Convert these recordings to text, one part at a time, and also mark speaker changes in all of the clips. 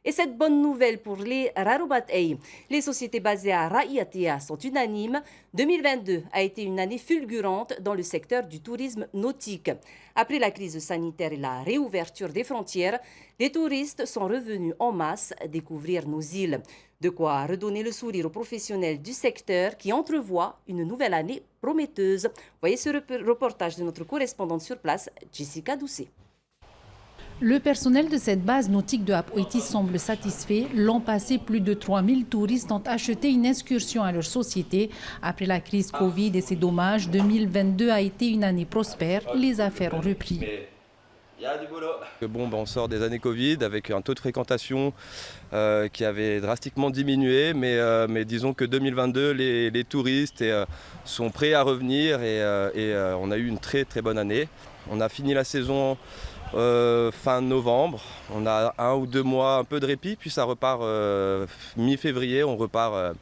Speaker 1: Et cette bonne nouvelle pour les Rarubatei, les sociétés basées à Raiatea sont unanimes. 2022 a été une année fulgurante dans le secteur du tourisme nautique. Après la crise sanitaire et la réouverture des frontières, les touristes sont revenus en masse découvrir nos îles. De quoi redonner le sourire aux professionnels du secteur qui entrevoient une nouvelle année prometteuse. Voyez ce reportage de notre correspondante sur place, Jessica Doucet.
Speaker 2: Le personnel de cette base nautique de Apoiti semble satisfait. L'an passé, plus de 3000 touristes ont acheté une excursion à leur société. Après la crise Covid et ses dommages, 2022 a été une année prospère. Les affaires ont repris.
Speaker 3: Il y a du boulot. On sort des années Covid avec un taux de fréquentation qui avait drastiquement diminué, mais disons que 2022, les touristes sont prêts à revenir et on a eu une très très bonne année. On a fini la saison fin novembre, on a 1 ou 2 mois un peu de répit, puis ça repart mi-février, on repart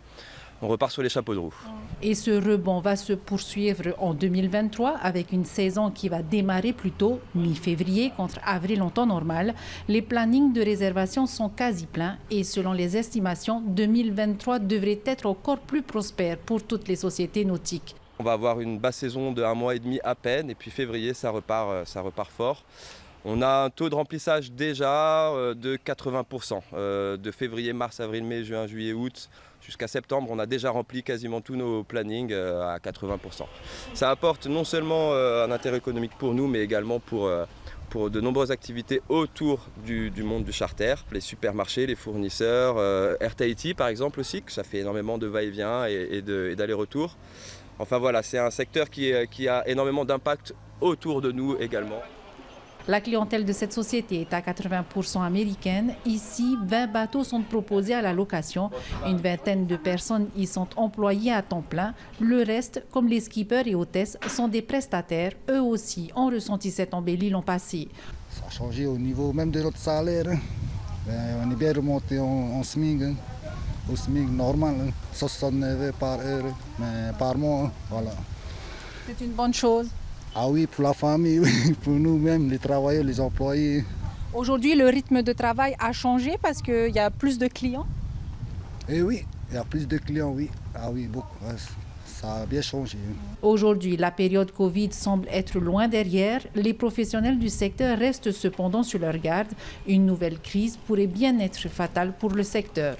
Speaker 3: sur les chapeaux de roue.
Speaker 2: Et ce rebond va se poursuivre en 2023 avec une saison qui va démarrer plutôt mi-février contre avril en temps normal. Les plannings de réservation sont quasi pleins et selon les estimations, 2023 devrait être encore plus prospère pour toutes les sociétés nautiques.
Speaker 3: On va avoir une basse saison de 1 mois et demi à peine et puis février ça repart fort. On a un taux de remplissage déjà de 80%. De février, mars, avril, mai, juin, juillet, août jusqu'à septembre, on a déjà rempli quasiment tous nos plannings à 80%. Ça apporte non seulement un intérêt économique pour nous, mais également pour de nombreuses activités autour du monde du charter. Les supermarchés, les fournisseurs, Air Tahiti par exemple aussi, que ça fait énormément de va-et-vient et d'aller-retour. Enfin voilà, c'est un secteur qui a énormément d'impact autour de nous également.
Speaker 2: La clientèle de cette société est à 80% américaine. Ici, 20 bateaux sont proposés à la location. Une vingtaine de personnes y sont employées à temps plein. Le reste, comme les skippers et hôtesses, sont des prestataires. Eux aussi ont ressenti cette embellie l'an passé.
Speaker 4: Ça a changé au niveau même de notre salaire. On est bien remonté en SMIC. Au SMIC normal, 69 par heure, mais par mois, voilà.
Speaker 2: C'est une bonne chose.
Speaker 4: Ah oui, pour la famille, oui, pour nous-mêmes, les travailleurs, les employés.
Speaker 2: Aujourd'hui, le rythme de travail a changé parce qu'il y a plus de clients?
Speaker 4: Eh oui, il y a plus de clients, oui. Ah oui, beaucoup. Ça a bien changé.
Speaker 2: Aujourd'hui, la période Covid semble être loin derrière. Les professionnels du secteur restent cependant sur leur garde. Une nouvelle crise pourrait bien être fatale pour le secteur.